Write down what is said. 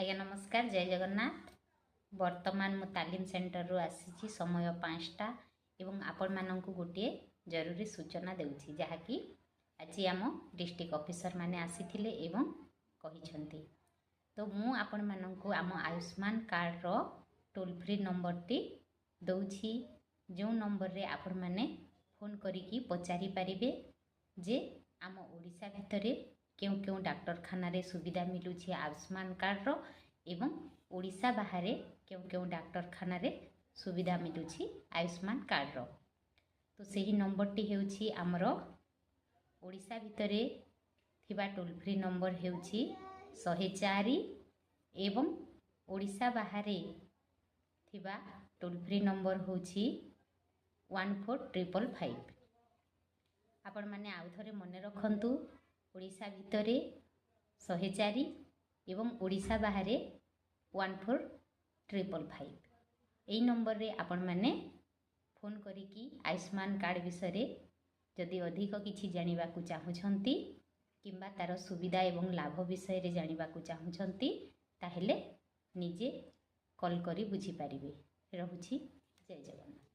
आज्ञा नमस्कार, जय जगन्नाथ। वर्तमान मु तालीम सेंटर रु आसी समय 5टा एवं आपण मानक गोटे जरूरी सूचना देउछि जहाँकि आज आम डिस्ट्रिक्ट ऑफिसर माने आसीथिले एवं कहिसंती। तो मु आपण मानक आम आयुष्मान कार्ड रो टोल फ्री नंबर टी दउछि, जो नंबर रे आपण माने फोन करिकी पचारि पारिबे जे आम ओडिशा भितरे क्यों क्यों डाक्तरखाना रे सुविधा मिलूछि आयुष्मान कार्ड रो एवं ओडिशा बाहर क्यों क्यों डाक्तरखाना रे सुविधा मिलूछि आयुष्मान कार्ड रो। तो सही नंबर टी हेउछि आमर ओडिशा भितरे थिबा टोल फ्री नंबर हेउछि 104 एवं ओडिशा बाहर थिबा टोल फ्री नंबर होछि 14555। आपण माने आउ थरे मने रखंतु, ओडिशा भितरे 104 एवं ओडिशा बाहर 14555। यही नंबर रे आपण माने फोन करिकी आयुष्मान कार्ड विषय जदि अधिक किछि जानिबा को चाहुछंती किंबा तार सुविधा एवं लाभ विषय रे जानिबा को चाहुछंती ताहेले निजे कॉल करी बुझी पारिबे। रहुछि, जय जगन्नाथ।